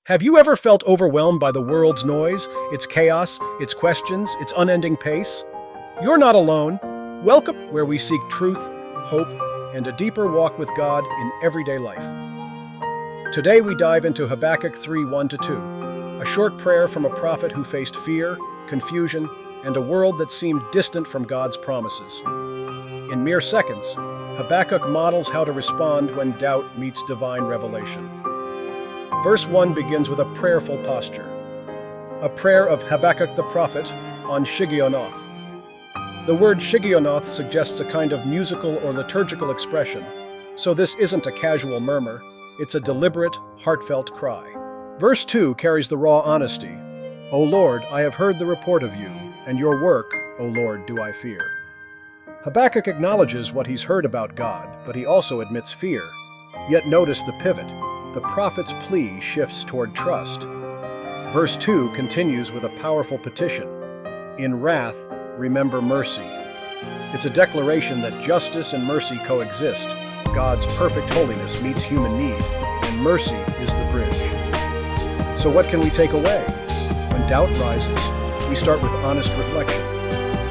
Have you ever felt overwhelmed by the world's noise, its chaos, its questions, its unending pace? You're not alone. Welcome where we seek truth, hope, and a deeper walk with God in everyday life. Today we dive into Habakkuk 3:1-2, a short prayer from a prophet who faced fear, confusion, and a world that seemed distant from God's promises. In mere seconds, Habakkuk models how to respond when doubt meets divine revelation. Verse 1 begins with a prayerful posture, a prayer of Habakkuk the prophet on Shigionoth. The word Shigionoth suggests a kind of musical or liturgical expression, so this isn't a casual murmur, it's a deliberate, heartfelt cry. Verse 2 carries the raw honesty. O Lord, I have heard the report of you, and your work, O Lord, do I fear. Habakkuk acknowledges what he's heard about God, but he also admits fear. Yet notice the pivot. The prophet's plea shifts toward trust. Verse 2 continues with a powerful petition. In wrath, remember mercy. It's a declaration that justice and mercy coexist. God's perfect holiness meets human need, and mercy is the bridge. So what can we take away? When doubt rises, we start with honest reflection.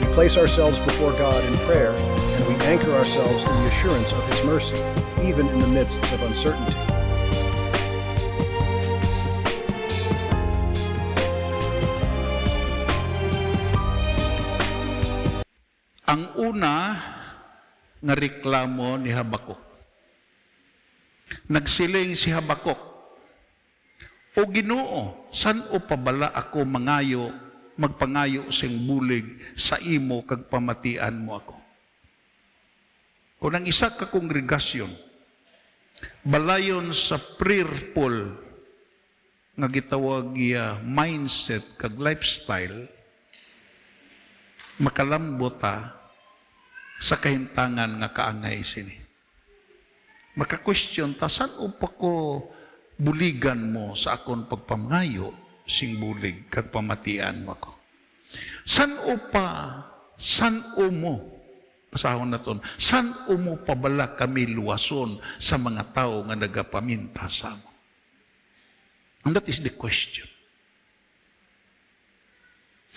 We place ourselves before God in prayer, and we anchor ourselves in the assurance of His mercy, even in the midst of uncertainty. Ang una nga reklamo ni Habakuk. Nagsiling si Habakuk, O Ginoo, san o pabala ako magpangayo sing bulig sa imo kag pamatian mo ako. Kung ang isa ka kongregasyon, balayon sa prayer pool nga gitawag mindset kag lifestyle, makalambot sa kahintangan nga kaangay sini. Maka-question ta, saan upa ko buligan mo sa akong pagpamangayo sing bulig kag pamatian mo ako? San mo, pasahon na ton, san mo pabala kami luwason sa mga tao nga nagapaminta sa mo? And that is the question.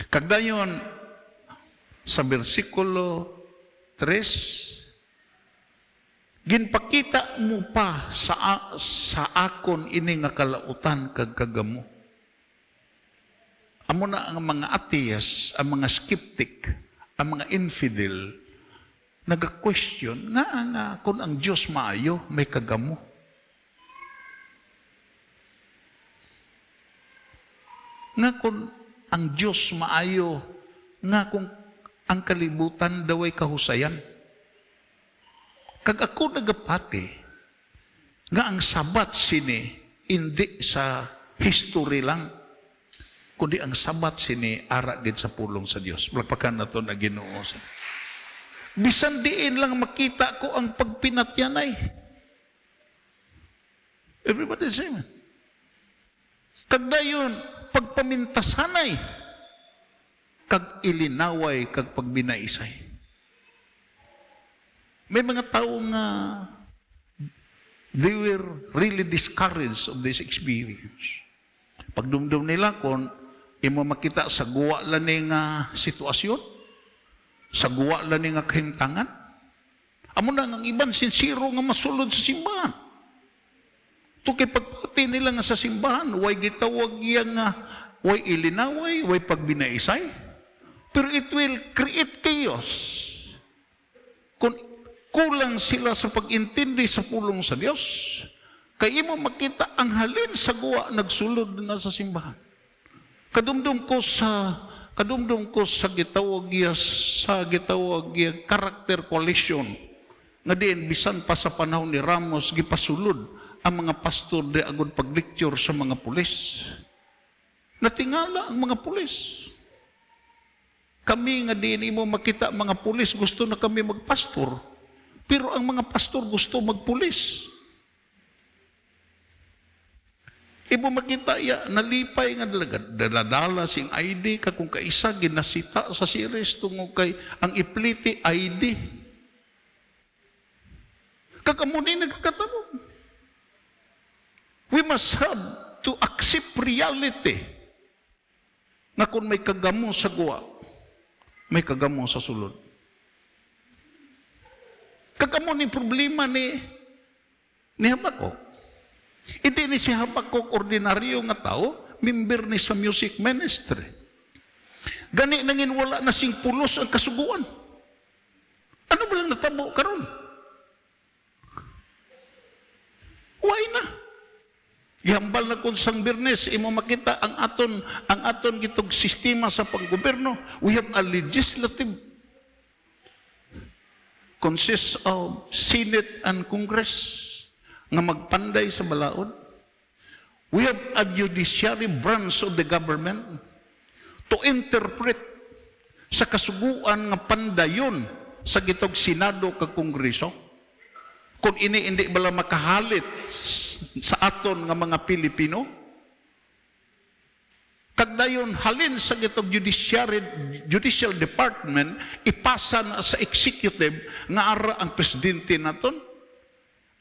Kagdayon, sa versikulo 3, ginpakita mo pa sa akon ini nga kalautan kag kagamo. Amo na ang mga atheist, ang mga skeptic, ang mga infidel, naga-question nga kung ang Diyos maayo, may kagamo. Nga kung ang Diyos maayo, nga kung ang kalibutan daw ay kahusayan. Kag ako nagapati, nga ang sabat sini, hindi sa history lang, kundi ang sabat sini, aragid sa pulong sa Diyos. Malagpakan na ito na Ginoo. Bisan diin lang makita ko ang pagpinatyan ay. Everybody say, man. Kag dayon, pagpamintasanay, kag ilinaway, kag pagbinaisay. May mga tao nga they were really discouraged of this experience. Pagdumdum nila kung imo makita sa guwa lang nga sitwasyon, sa guwa lang nga kahintangan, amo na ang iban sincero nga masulod sa simbahan. Ito kay pagpati nila nga sa simbahan, way gitawag yang way ilinaway, way pagbinaisay. Pero it will create chaos. Kung kulang sila sa pag-intindi sa pulong sa Diyos, kaya mo makita ang halin sa guwa nagsulod na sa simbahan. Kadumdum ko sa gitawag character collision nga diin bisan pa sa panahon ni Ramos gipasulod ang mga pastor di agud pag-lecture sa mga pulis. Natingala ang mga pulis. Kami nga din mo makita mga pulis, gusto na kami magpastor. Pero ang mga pastor gusto magpulis. Ibo makita, nalipay nga daladala sing ID, kung kaisa, ginasita sa series, tungod kay ang ipliti ID. Kakamunin nagkakatamo. We must have to accept reality nga kung may kagamo sa guwa, may kagamo sa sulod. Kagamo ni problema ni Habakuk. Hindi ni si Habakuk ordinaryo nga tao, member ni sa music ministry. Gani nangin wala na sing pulos ang kasuguan. Ano ba lang natabo karon? Why na? Ihambal na kung sang Birnes, imo makita ang aton gitog sistema sa panggoberno. We have a legislative consists of Senate and Congress nga magpanday sa balaod. We have a judiciary branch of the government to interpret sa kasuguan nga pandayon sa gitog Senado kag Kongreso. Kung hindi bala makahalit sa aton nga mga Pilipino, kagdayon halin sa gitog judicial department, ipasa na sa executive nga ara ang presidente naton,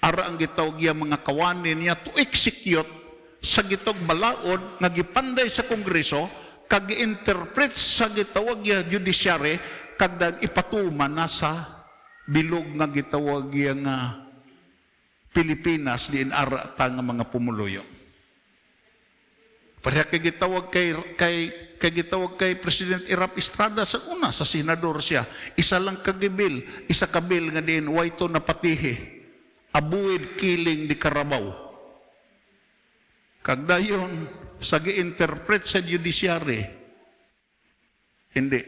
ara ang gitawag iya mga kawanin niya to execute sa gitog balaod nga gipanday sa Kongreso, kag interpret sa gitawag iya judiciary, kagdan ipatuman na sa bilog nga gitawag iya nga Pilipinas diin ara ta nga mga pumuluyo. Pareha kay gitawag kay President Irap Estrada sa una, sa senador siya. Isa lang kagibil, isa kabil nga diin wayto na patihi. Avoid killing di Carabao. Kagdayon sa gi-interpret sa judiciary, hindi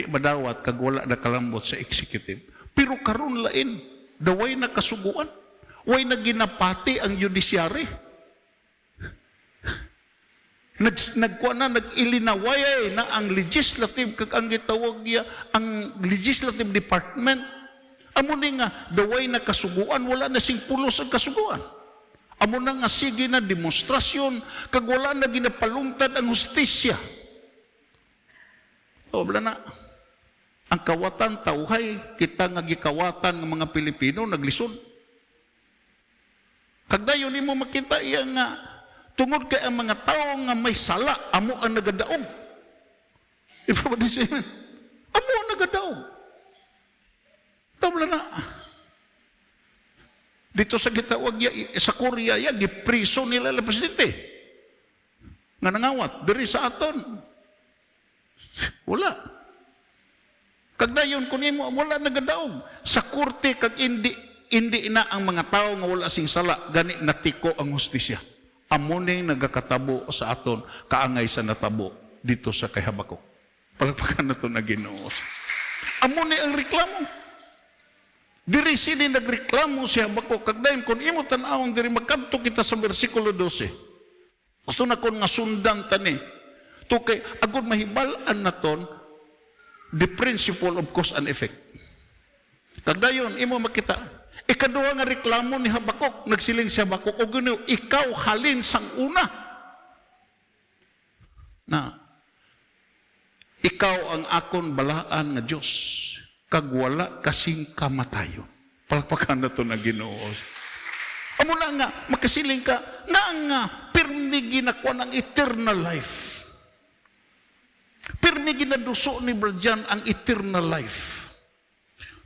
madawat kag wala na kalambot sa executive. Pero karon lain, daway na kasuguan, way na ginapati ang judiciary. Nag-ilinaway na ang legislative kag ang gitawag niya ang legislative department. Amo ni nga daway na kasuguan, wala na sing pulos ang kasuguan. Amo na nga sige na demonstrasyon kag wala na ginapalungtad ang hustisya. Wala na. Ang kawatan tawhay, kita nga gikawatan ng mga Pilipino naglisod. Kagdayon nimo makita iya nga tungod kay ang mga tao nga may sala, amo ang nagadaog. Ipapadisin, amo ang nagadaog. Tabla na. Dito sa gitawag sa Korea, gipriso nila ang presidente. Nga nangawat, diri sa aton. Wala. Kagdayon kun imo wala nagadaog sa korte kag hindi na ang mga tao nga wala sing sala gani natiko ang hustisya. Amo ning nagakatabo sa aton kaangay sa natabo dito sa kay Habakuk. Palagpakan nato na Ginoo. Amo ni ang reklamo. Diri sini nagreklamo si Habakuk kagdayon kun imo tan-awon diri magkadto kita sa bersikulo 12. Gusto na kon nga sundan tani. To kay agud mahibal-an naton the principle of cause and effect. Kagdayon, imo makita, ikaduha nga reklamo ni Habakuk, nagsiling si Habakuk, o gano'n, ikaw halin sang una. Na, ikaw ang akon balaan nga Diyos, kag wala kasing kamatayon. Palpakan na ito na Ginoo. Amo na nga, makasiling ka, nga pirmi ginakuan ang eternal life. Pirmi ginaduso ni Bradyan ang eternal life.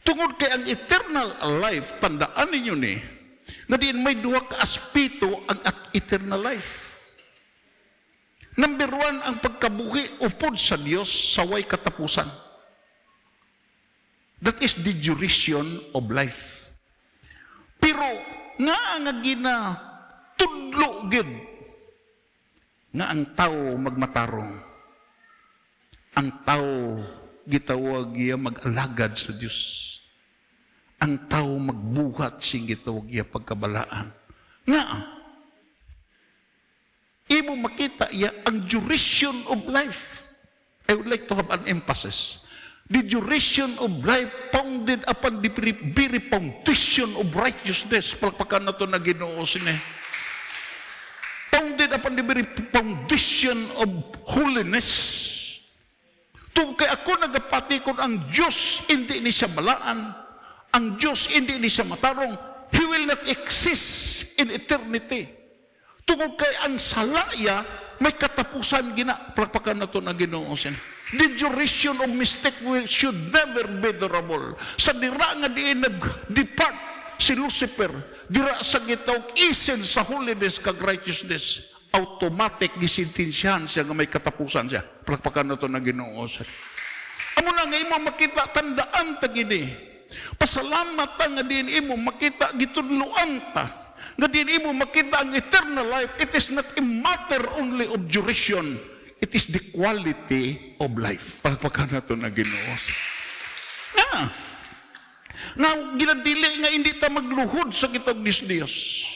Tungod kay ang eternal life, tandaan ninyo ni, na diin may duha ka aspeto ang eternal life. Number 1, ang pagkabuhi upod sa Dios sa way katapusan. That is the duration of life. Pero nga gina tudlo gid nga ang tao magmatarong. Ang tao gitawag iya mag-alagad sa Dios. Ang tao magbuhat sing gitawag iya pagkabalaan. Nga, imo makita iya ang duration of life. I would like to have an emphasis. The duration of life founded upon the very foundation of righteousness. Palakpakan na ito na Ginoo sini. Founded upon the very foundation of holiness. Kung kay ako nagapatikon ang Diyos, hindi ni siya balaan. Ang Diyos, hindi ni siya matarong. He will not exist in eternity. Tungod kay ang salaya, may katapusan gina. Palakpakan na ito na Ginoo. The duration of mistake should never be durable. Sa dira nga diin nag-depart si Lucifer, dira sa gitawag isin sa holiness kag righteousness, automatic gisintensyahan siya nga may katapusan siya. Palakpakan na ito na Ginoo. Amo na nga imo makita, tandaan ta gini. Pasalamat ta nga din imo makita, gitudloan ta. Nga din imo makita ang eternal life. It is not a matter only of duration. It is the quality of life. Palakpakan na ito na Ginoo. Nga ginadili nga hindi ta magluhod sa gitog Diyos.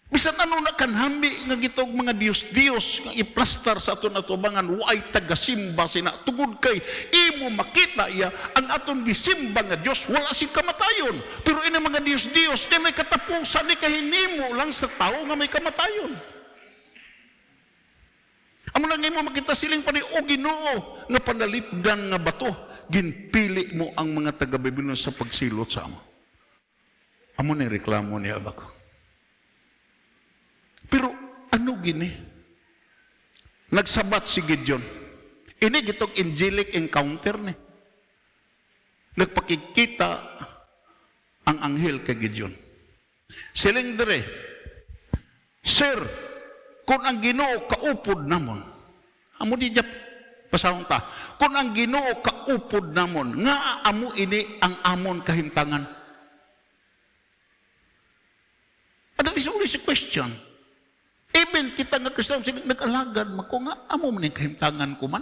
Bisan ano na kanhami nga gitog mga Diyos nga iplastar sa aton atubangan, way tagasimba sina. Tugod kay imo makita iya ang aton gisimba nga Dios wala si kamatayon. Pero ini mga Diyos di may katapusan, ni kahinimo lang sa tao nga may kamatayon. Amo lang imo makita siling pa ni o Ginoo nga panalipdan nga bato, ginpili mo ang mga taga-Babilon sa pagsilot sa amo. Amo ni reklamo ni Abako. Pero ano gini? Nagsabat si Gideon. Ini gitong angelic encounter ni. Nagpakikita ang anghel kay Gideon. Siling dire, Sir, kung ang Ginoo kaupod namon, amo di jap pasahon ta. Kung ang Ginoo kaupod namon, nga amo ini ang amon kahimtangan. And that is always a question. Even kita nga Kristiyan, nag-alagad mako nga, amo man yung kahimtangan ko man.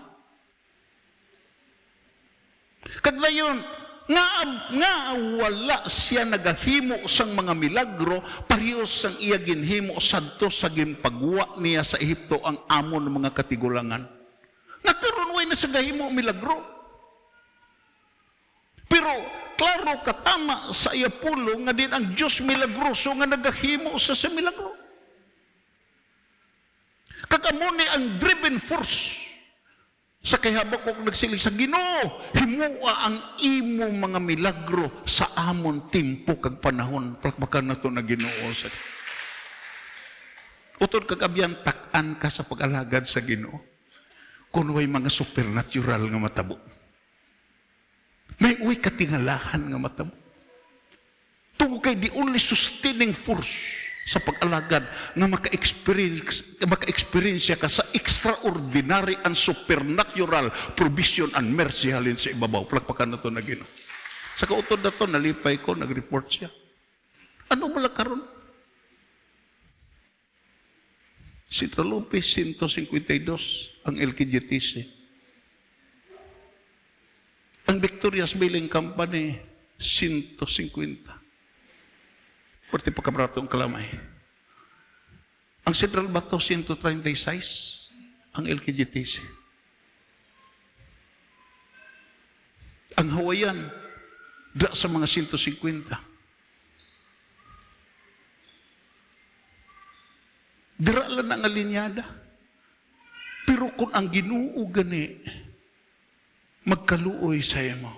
Kagdayon, nga wala siya nagahimo sang mga milagro, parehas sang iya ginhimo sadto sa gimpagwa niya sa Ehipto ang amon ng mga katigulangan. Nagkaroon way na sa gahimo milagro. Pero, klaro katama sa iya pulo nga din ang Diyos milagroso nga nagahimo sa milagro. Kagamo ni ang driven force sa kayhabak kong nagsilig sa Ginoo, himua ang imo mga milagro sa amon timpo kag panahon. Palakpakan na ito na Ginoo. Utod kagabyan, tak-an ka sa pag-alagad sa Ginoo. Kung way mga supernatural nga matabo. May uwi katingalahan nga matabo. Tungo kay the only sustaining force sa pag-alagad nga maka-experience ka sa extraordinary and supernatural provision and mercy halin sa ibabaw. Palakpakan na ito na Ginoo. Sa kautod na ito, nalipay ko, nag-report siya. Ano ba karon? Si Talupi, 152 ang LKGTC. Ang Victoria's Billing Company, 150. Pwede pagkabrato ang kalamay. Ang Central Bato, 136 ang LKGTC. Ang Hawaiian, da sa mga 150. Dira lang ang alinyada. Pero kung ang Ginoo gani, magkaluoy sa imo.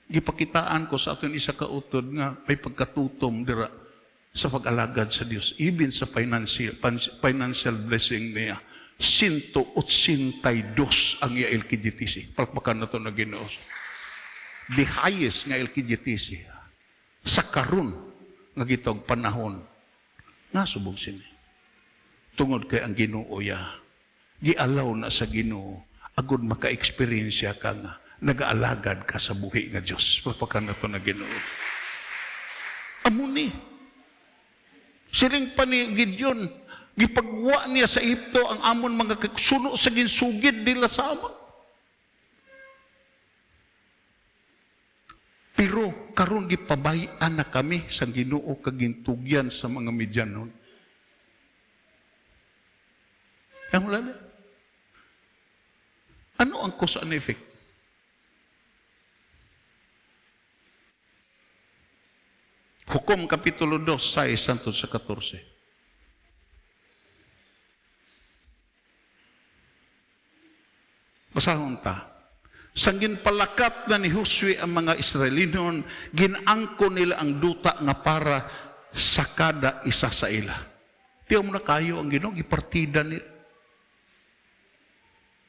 Gipakitaan ko sa aton isa ka utod nga may pagkatutom dira sa pag-alagad sa Dios, even sa financial blessing niya. 182 ang iya LKGTC. Palakpakan na ito na Ginoo. The highest nga LKGTC sa karon nga gitog panahon nga subong sini. Tungod kay ang Ginoo ya, gialaw na sa Ginoo agud maka-experience ka nga nag-aalagad ka sa buhi nga Dios. Palakpakan na ito na Ginoo. Amo ni siling pa ni Gideon, gipagwa niya sa Ehipto ang amon mga suno sa ginsugid nila sa amon. Pero karon gipabayan na kami sa Ginoo kag gintugyan sa mga Midyanon. Ang wala na. Ano ang cause and effect? Hukom Kapitulo 2, 6 hangtod sa 14. Basahon ta. Sang ginpalakat na ni Josue ang mga Israelinon, ginangko nila ang duta nga para sa kada isa sa ila. Tiyaw mo na kayo ang Ginoo, gipartida ni.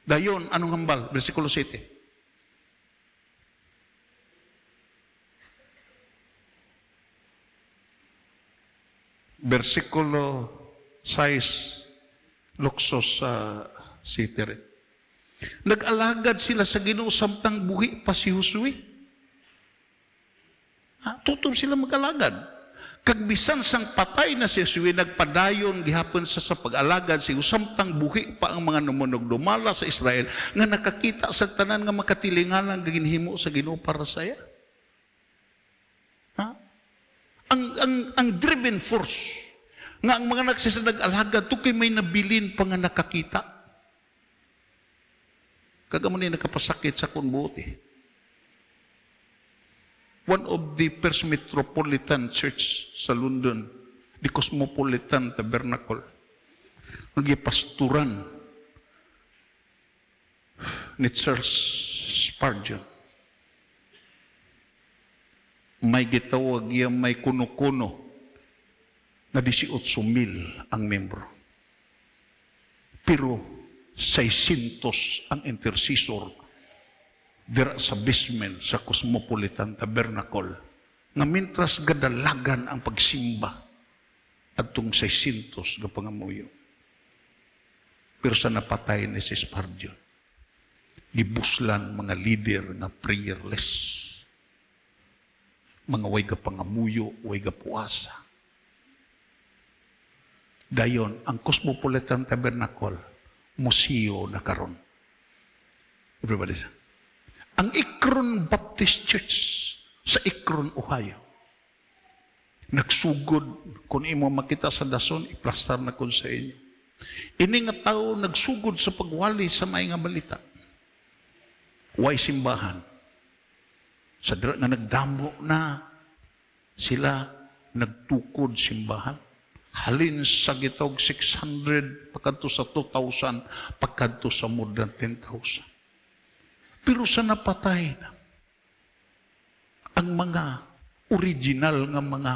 Dayon, anong hambal? Versikulo 7. Versikulo 6, luksos sa sitirin. Nag-alagad sila sa Ginoo samtang buhi pa si Josue. Tutom sila mag-alagad. Kagbisan sang patay na si Josue, nagpadayon gihapon sa pag-alagad si samtang buhi pa ang mga numunog dumala sa Israel nga nakakita sa tanan nga makatilingan ang ginhimo sa Ginoo para sa iya. Ang driven force nga ang mga nagsisanag-alagad tukay may nabilin pa nga nakakita. Kagamo ni nakapasakit sa kunbuti. One of the first metropolitan church sa London, the Cosmopolitan Tabernacle, nagipasturan ni Charles Spurgeon. May gitawag iya may kuno-kuno na 18,000 ang membro. Pero 600 ang intercessor dira sa basement sa Cosmopolitan Tabernacle nga mintras gadalagan ang pagsimba adtong 600 nga pangamuyo. Pero sa napatay ni si Spurgeon, gibuslan mga leader nga prayerless, mga way ka pangamuyo, way ka puasa. Dayon, ang Cosmopolitan Tabernacle, museo na karon. Everybody say. Ang Akron Baptist Church sa Akron, Ohio, nagsugod, kung imo makita sa dason, iplastar na kun sa inyo. Ini nga tao nagsugod sa pagwali sa may nga balita. Way simbahan. Sa dira nga nagdamo na sila nagtukod simbahan. Halin sa gitog 600, pagkadto sa 2,000, pagkadto sa more than 10,000. Pero sa napatay na, ang mga original nga mga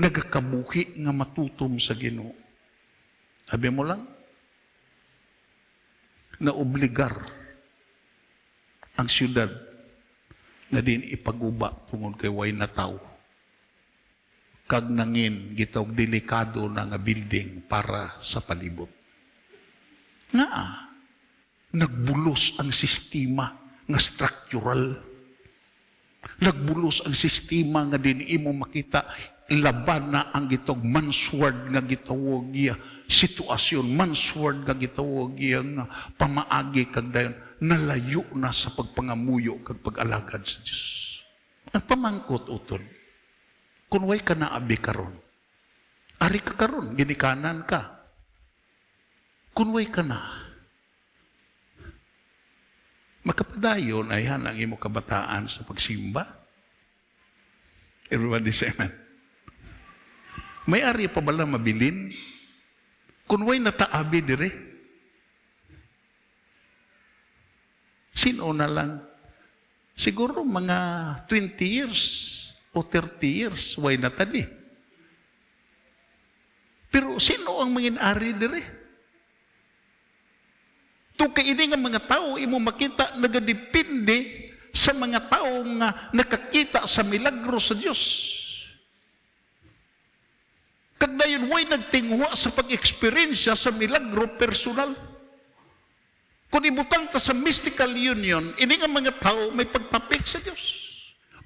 nagakabuhi nga matutom sa Ginoo. Sabi mo lang, na obligar ang siyudad na din ipaguba tungod kay way na tao. Kag nangin gitawag delikado na nga building para sa palibot. Nga, nagbulos ang sistema nga structural. Nagbulos ang sistema nga din imo makita laban na ang gitog mansword nga gitawag iya sitwasyon, mansword nga gitawag iya nga pamaagi kag dayon nalayo na sa pagpangamuyo kag pag-alagad sa Dios. Ang pamangkot utod, kung way ka naabi karon, ari ka karon, ginikanan ka. Kung way ka na, makapadayon ay ang imo kabataan sa pagsimba. Everybody say amen. May ari pa bala mabilin? Kung way nataabi dire? Sino na lang? Siguro mga 20 years o 30 years, way natadi. Pero sino ang mga ari dire? Kay ini nga mga tao, imo makita, nagadepende sa mga tao nga nakakita sa milagro sa Diyos. Kag dayon way nagtingwa sa pag-eksperyensya sa milagro personal. Kung ibutang ta sa mystical union, ini nga mga tao may pagtapik sa Diyos.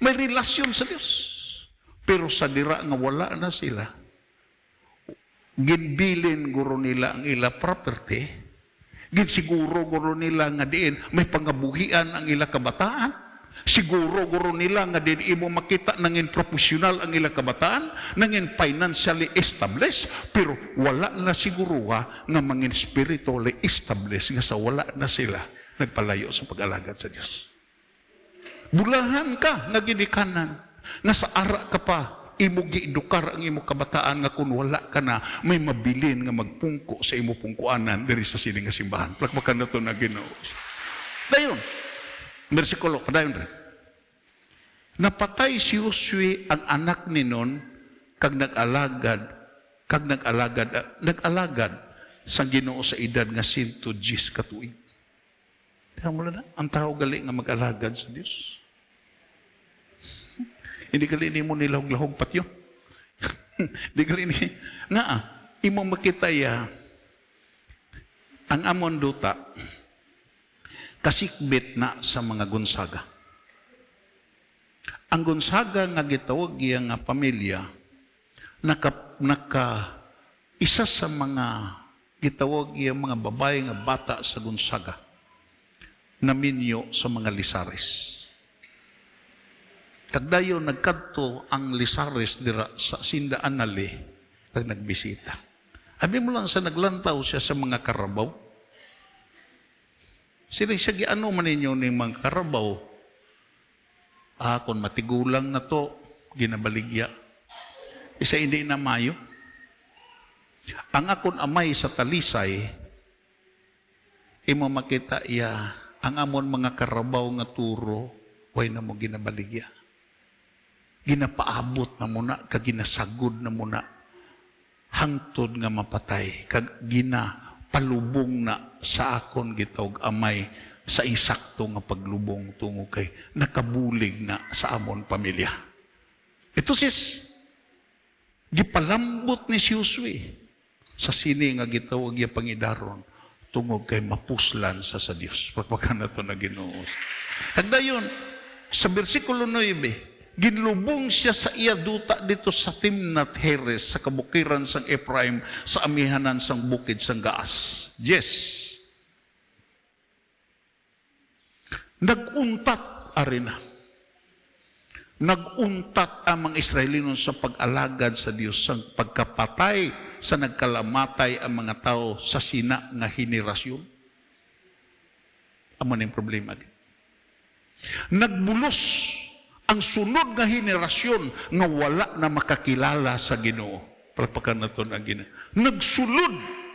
May relasyon sa Diyos. Pero sa dira nga wala na sila, ginbilin guro nila ang ila property, siguro guro nila nga diin may pangabuhian ang ila kabataan. Siguro guro nila nga diin imo makita nangin professional ang ila kabataan, nangin financially established, pero wala na siguro nga mangin spiritually established nga sa wala na sila nagpalayo sa pag-alagad sa Dios. Bulahan ka nga ginikanan, nga sa ara ka pa imo giedukar ang imo kabataan nga kun wala ka na may mabilin nga magpungko sa imo pungkuanan diri sa sining nga simbahan. Plakbakan nato na Ginoo. Dayon, bersikulo padayon rin. Napatay si Josue ang anak ni nun kag nag-alagad kag nag-alagad sa Ginoo sa edad nga 110 ka tuig. Tama mo na, ang tao gali nga mag-alagad sa Dios. Hindi gali ni mo nilahog-lahog patyo. Hindi gali ni nga imo makita ya ang amon duta kasikbit na sa mga Gonzaga. Ang Gonzaga nga gitawag iya nga pamilya naka isa sa mga gitawag iya mga babae nga bata sa Gonzaga na minyo sa mga Lisares. Kagdayo nagkadto ang Lisares dira sa Sindaan Nali kag nagbisita. Abi mo lang sa naglantaw siya sa mga karabaw. Sila siya giano man ninyo ni mga karabaw. Kung matigulang na to, ginabaligya. Isa hindi na mayo. Ang akon amay sa Talisay, imo makita iya, ang amon mga karabaw nga turo, way na mo ginabaligya. Ginapaabot na muna, kag ginasagod na muna, hangtod nga mapatay, kag ginapalubong na sa akon gitawag amay sa insakto nga paglubong tungo kay nakabulig na sa amon pamilya. Ito sis, gipalambot ni si Josue sa sini nga gitawag ya pangidaron tungod kay mapuslan sa Dios. Pagpakan na ito na Ginoo. Hagdayon, sa versikulo 9, ginlubong siya sa iya duta dito sa Timnat Heres, sa kabukiran sang Ephraim, sa amihanan sang bukid sang Gaas. Yes. Naguntat arena. Naguntat ang mga Israelino sa pag-alagad sa Dios, sa pagkapatay sa nagkalamatay ang mga tao sa sina nga henerasyon. Amo ning problema. Nagbulos ang sunod nga henerasyon nga wala na makakilala sa Ginoo. Palpakan na ito na Ginoo. Nagsulod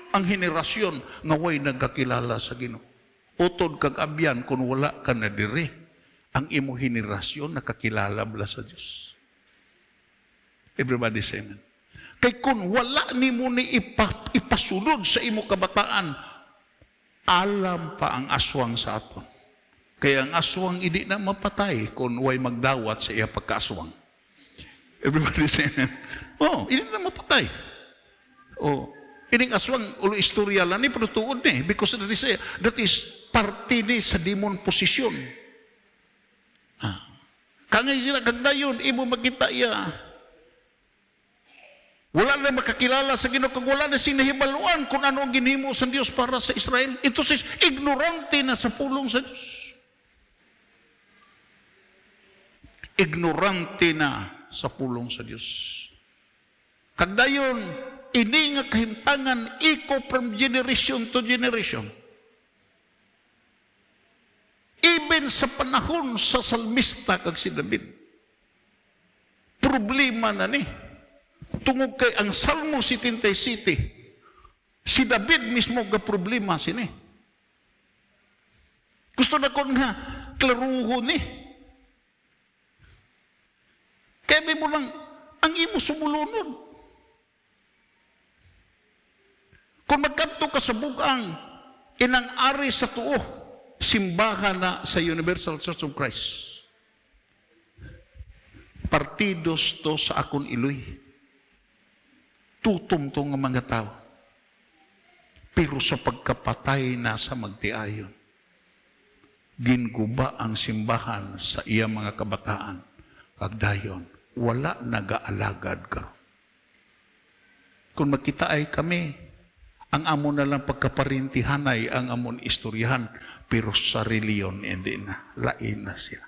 ang henerasyon nga way nagkakilala sa Ginoo. Utod kag abyan kung wala ka na dire, ang imo henerasyon nakakilala bala sa Dios. Everybody say amen. Kay kung wala nimo ni ipasulod sa imo kabataan, alam pa ang aswang sa aton. Kaya ang aswang hindi na mapatay kung way magdawat sa iya pagkaaswang. Everybody say amen. Hindi na mapatay. Ining aswang ulo istorya lang ni pero tuod ni because that is parte ni sa demon posisyon. Kangay sila kagdayon imo makita iya. Wala na makakilala sa Ginoo kag wala na sinahibaluan kung ano ang ginhimo sa Dios para sa Israel. Ito is ignorante na sa pulong sa Dios. Ignorante na sa pulong sa Dios. Kagdayon ini nga kahimtangan iko from generation to generation. Even sa panahon sa salmista kag si David. Problema na ni. Tungod kay ang Salmo 77, si David mismo ga problema sini. Gusto na ko nga klaruho ni. Kaya mo lang ang imo sumulunod. Kung magkanto ka sa bugang, inang ari sa tuo, simbahan na sa Universal Church of Christ. Partidos to sa akon iloy. Tutom to nga mga tao. Pero sa pagkapatay na sa magtiayon, ginguba ang simbahan sa iya mga kabataan. Pagdayon, wala nag-aalagad karon. Kung makita ay kami, ang amon na lang pagkaparintihanay ang amon istoryahan, pero sa reliyon hindi na, lain na siya.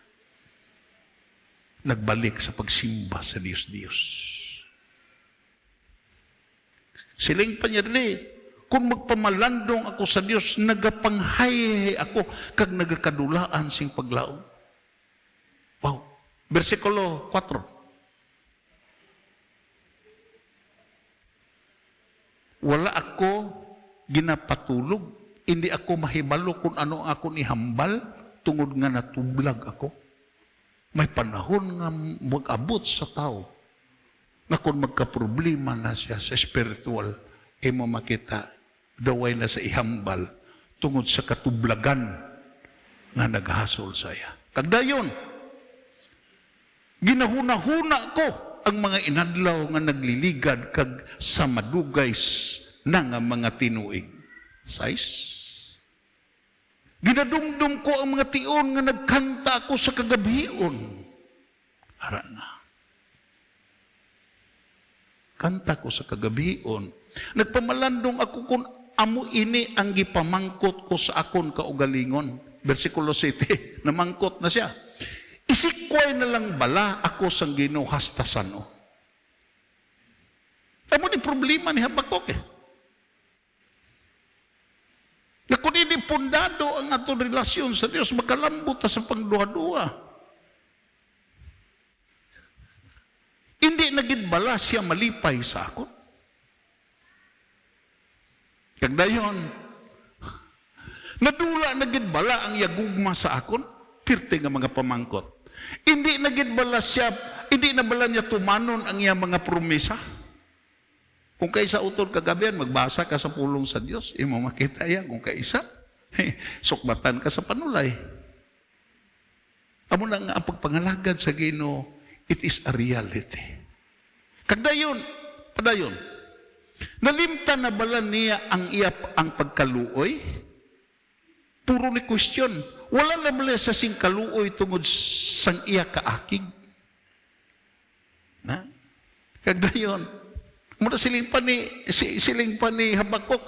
Nagbalik sa pagsimba sa Diyos-Diyos. Siling panyari, kung magpamalandong ako sa Diyos, nagapanghay ako, kag nagakadulaan sing paglaom. Wow. Versikulo 4. Wala ako ginapatulog, hindi ako mahibalo kung ano ako ihambal, tungod nga natublag ako. May panahon nga mag-abot sa tao, nga kung magka-problema na siya sa spiritual, imo makita, daway na sa ihambal, tungod sa katublagan nga naghasol saya. Kagdayon, ginahuna-huna ko ang mga inadlaw nga nagliligad kag sa madugay na nga mga tinuig. 6. Ginadumdum ko ang mga tion nga nagkanta ako sa kagabion. Ara na. Kanta ko sa kagabion. Nagpamalandong ako kung amo ini ang gipamangkot ko sa akon kaugalingon. Versikulo 7, namangkot na siya. Isikway na lang bala ako sang Ginoo hastasan o. Amo ni problema ni Habakuk eh. Na kung hindi pundado ang atong relasyon sa Dios, makalambot sa pangduha-duha. Hindi nagidbala siya malipay sa akon. Kagdayon, nadula nagidbala ang yagugma sa akon, pirte nga mga pamangkot. Hindi nagidbala siya, hindi na bala niya tumanon ang iya mga promesa. Kung kaisa utol kagabihan, magbasa ka sa pulong sa Dios, imo makita yan. Kung kaisa, sukbatan ka sa panulay. Amo na nga ang pagpangalagad sa Ginoo, it is a reality. Kagdayon, padayon, nalimta na bala niya ang ang pagkaluoy? Puro ni question. Wala na bala sa singkaluoy tungod sang iya kaakig. Na? Kagdayon, muna siling pa ni Habakuk,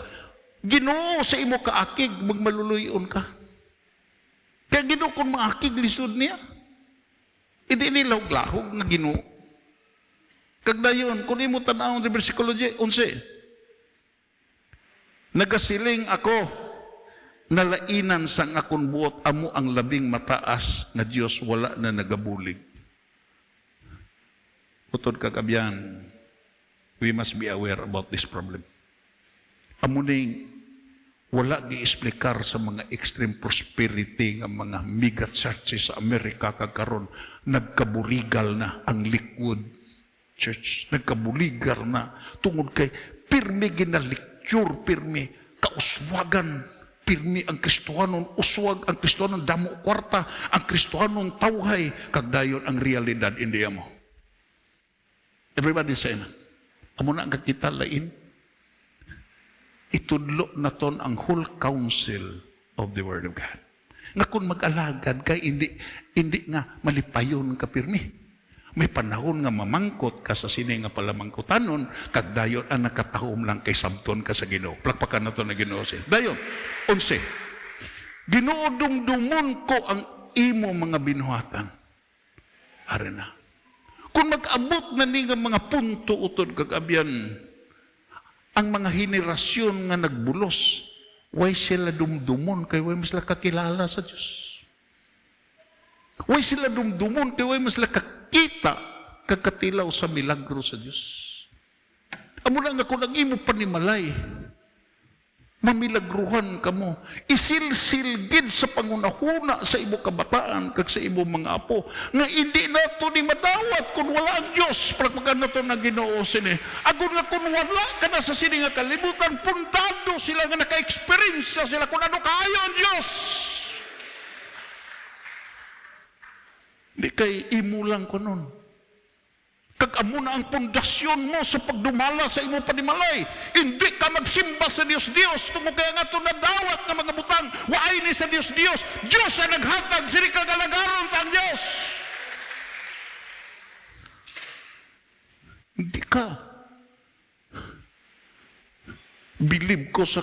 Ginoo sa imo kaakig, magmaluluyon ka. Kaya Ginoo kung maakig lisod niya, hindi nilahog-lahog nga Ginoo. Kagdayon, kung imo tanawon sa versikulo 11, nagasiling ako, nalainan sang akong buot, amo ang labing mataas na Diyos, wala na nagabulig. Utod kagabihan, we must be aware about this problem. Amo ning wala gi-explicar sa mga extreme prosperity nga mga mega churches sa Amerika kagkaron nagkaburigal na ang liquid church. Nagkabuligar na tungod kay pirmi ginalikture, pirmi kauswagan, pirmi ang Kristohanon, uswag ang Kristohanon, damo kwarta, ang Kristohanon tawhay, kagdayon ang realidad indiya mo. Everybody say amen. Amo na ang kakita lain, itudlo na ton ang whole counsel of the Word of God. Nga kung mag-alagad kay hindi nga malipayon ka pirmi. May panahon nga mamangkot ka sa sini nga palamangkotanon, kag dayon ang nakatahom lang kay sabton ka sa Ginoo. Plakpakan na to na Ginoo siya. Dayon, 11. Ginoo dumdumon ko ang imo mga binuhatan. Are na. Kung mag-abot na ni nga mga punto utod kagabian, ang mga henerasyon nga nagbulos, why sila dumdumon kay why mas kakilala sa Diyos? Why sila dumdumon kay why mas kakita kagkatilaw sa milagro sa Diyos? Amo na nga kung ang imo panimalay, mamilagruhan ka mo, isilsilgid sa pangunahuna sa imo kabataan kag sa imo mga apo, nga hindi nato ni madawat kung wala ang Diyos, pagpagan na to na Ginoo sini. Agon nga kung wala ka na sa sini nga kalibutan, puntado sila nga naka-experience sila kung ano kaayo ang Diyos. Di kay imo lang ko nun. Kag amo na ang pundasyon mo sa pagdumala sa imo panimalay. Hindi ka magsimba sa Dios tungod kaya nga ito nadawat na mga butang waay ni sa Dios Diyos ang naghatag sini kagalagaron sa Dios. Hindi ka. Bilib ko sa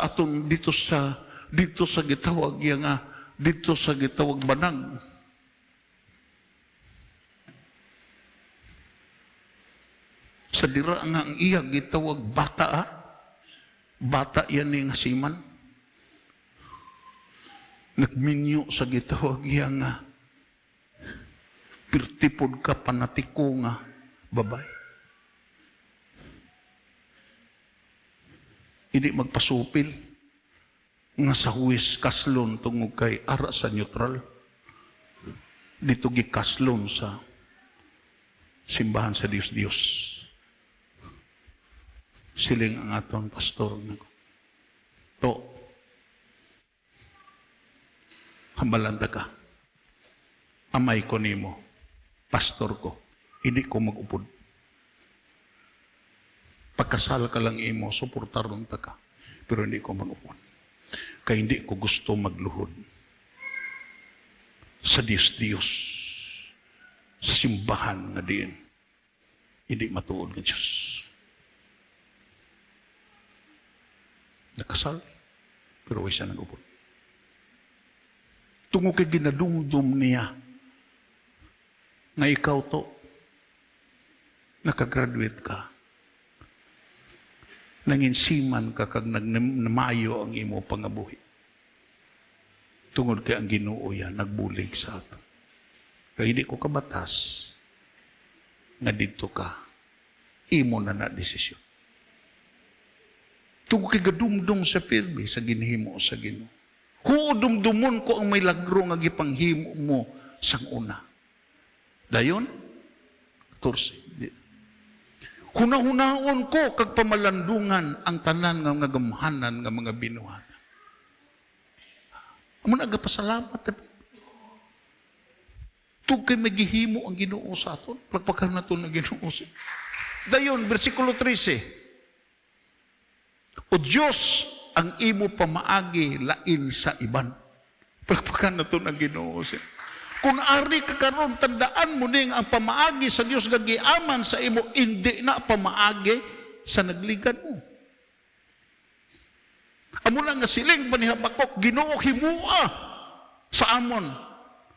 aton dito sa gitawag nga dito sa gitawag banag. Sa dira nga ang iya gitawag bata bata yan ni nga siman. Nagminyo sa gitawag iya nga pirtipod ka panatiko nga babay. Hindi magpasupil nga sa huwis kaslon tungog kay ara sa neutral. Dito gi kaslon sa simbahan sa Dios. Siling ang aton pastor na to, hambalanda ka. Amay ko nimo, pastor ko, hindi ko mag-upod. Pagkasal ka lang imo, suportaron ta ka, pero hindi ko mag-upod. Kaya hindi ko gusto magluhod sa Diyos, sa simbahan na diin, hindi matuod ng Diyos. Nakasal, pero wala siya nag-upod. Tungo kay ginadumdum niya na ikaw to, nakagraduate ka, nanginsiman ka kag namayo ang imo pangabuhi. Tungod kay ang Ginoo yan, nagbulig sa ato. Kaya hindi ko kabatas nga dito ka, imo na desisyon. Tungod kay gadumdum sa pirmi, sa ginhimo sa Ginoo. Huudumdumon ko ang may lagro nga gipanghimo mo sang una. Dayon, 14. Hunahunaon ko kag pamalandungan ang tanan nga mga gamhanan nga mga binuhatan. Amo na agapasalamat. Tug kay magihimo ang Ginoo sa aton. Pagpakar naton ang Ginoo sa. Dayon, versikulo 13. O Diyos, ang imo pamaagi lain sa iban. Pagpakar naton ang Ginoo sa. Kung ari ka karon, tandaan mo ning ang pamaagi sa Dios gagiaman sa imo, hindi na pamaagi sa nagligan mo. Amo na nga siling pa ni Habakuk, Ginoo himua sa amon.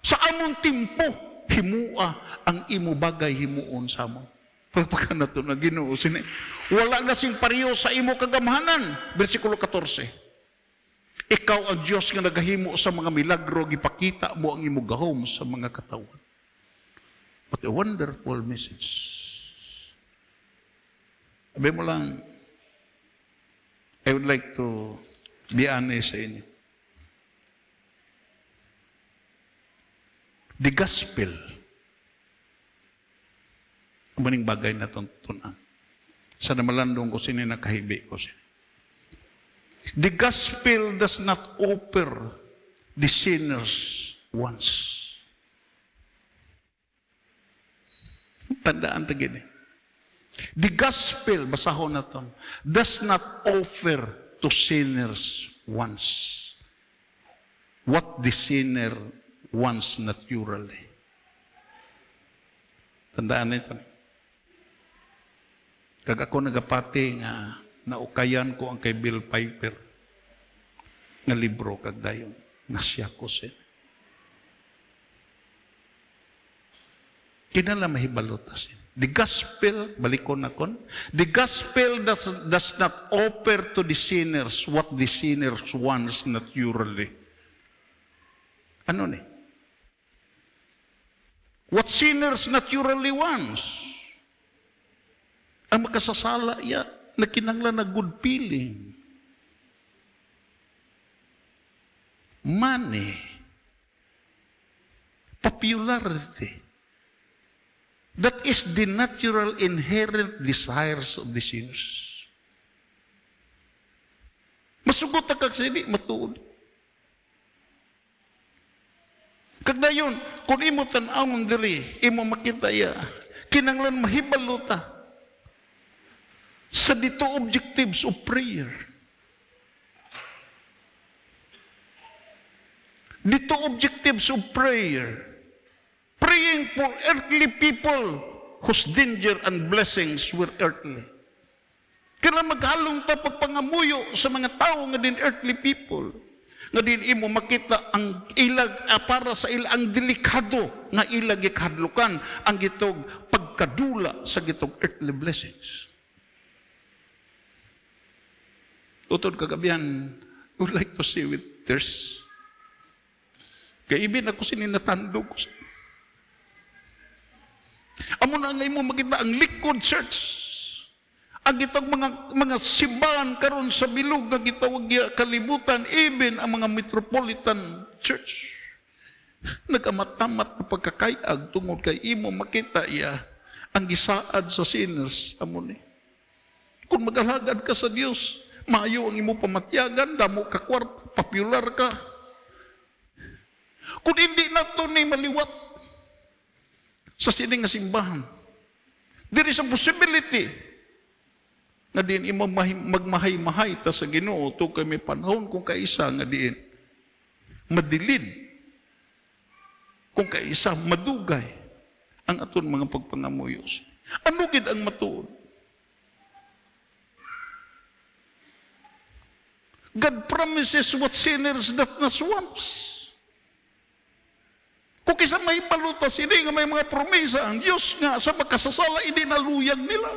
Sa amon timpo, himua ang imo bagay himuon sa amon. Pagpaka na ito na Ginoo sini. Wala na sing pareho sa imo kagamhanan. Versikulo 14. Ikaw ang Diyos nga nagahimo sa mga milagro, gipakita mo ang imo gahom sa mga katawan. What a wonderful message. Sabi mo lang, I would like to be honest sa inyo. The gospel, maning bagay na tuntunan. Sa namalandong ko sini, nakahibi ko sini. The gospel does not offer the sinners once. Tandaan tagin eh. The gospel, basahon na ito, does not offer to sinners once what the sinner wants naturally. Tandaan nito. Kag ako nagapati nga naukayan ko ang kay Bill Piper nga libro kag dayon nasya ko sin. Kinala mahibalotasin. The gospel, balikon nakon, the gospel does not offer to the sinners what the sinners wants naturally. Ano ni? What sinners naturally wants. Ang makasasala iya, na kinanglan na good feeling. Money. Popularity. That is the natural inherent desires of the sinners. Masugot na kag sini, matuod. Kagdayon, kung imo tan-awon diri, imo makita iya, kinanglan mahibaluta sa dito objectives of prayer. Dito objectives of prayer. Praying for earthly people whose danger and blessings were earthly. Kaya maghalong ta pagpangamuyo sa mga tao nga din earthly people. Nga din imo makita ang ilag para sa ilang delikado nga ilag ikadlukan ang gitog pagkadula sa gitog earthly blessings. Utod kagabihan, I would like to see with tears. Kaya ibin ako sininatandog ko. Amo na nga imo makita ang Liquid Church. Ang gitag mga simbahan karon sa bilog nga gitawag kalibutan, even ang mga metropolitan church. Nagamattamat na pagkakayag tungod kay imo makita iya ang gisaad sa sinners, amo ni. Kung magalagad ka sa Dios, maayo ang imo pamatyagan, damo ka kwarta, popular ka. Kung hindi na ito ni maliwat sa sining nga simbahan, there is a possibility nga din imo magmahay-mahay ta sa Ginoo to kay may panahon kung kaisa nga diin madilid, kung kaisa madugay ang aton mga pagpangamuyos. Ano gid ang matuod? God promises what sinners that not wants. Kung kisa may paluta sila nga may mga promesa ang Diyos nga sa magkasasala, hindi naluyag nila.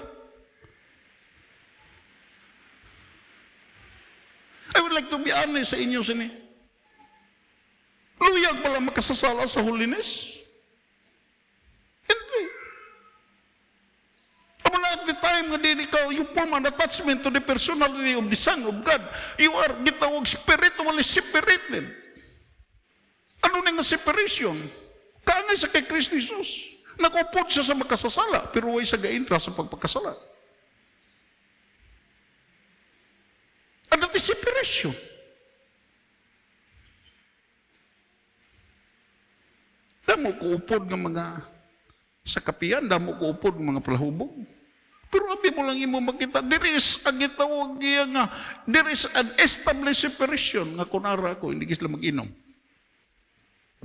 I would like to be honest sa inyo sini. Luyag pala magkasasala sa holiness? Hindi. Amo na at the time nga din ikaw, you form an attachment to the personality of the Son of God. You are gitawag spiritually separated. Ano na nga separation? Kaangay sa kay Kristo Jesus. Nag-upod siya sa magkasasala, pero way sa gaintra sa pagpagkasala. And that is separation. Damo ko upod ng mga sa kapiyan, damo ko upod ng mga palahubog. Pero abi mo lang imo makita, there is ang gitawag nga, there is an established separation nga kunara ko, hindi sila mag-inom.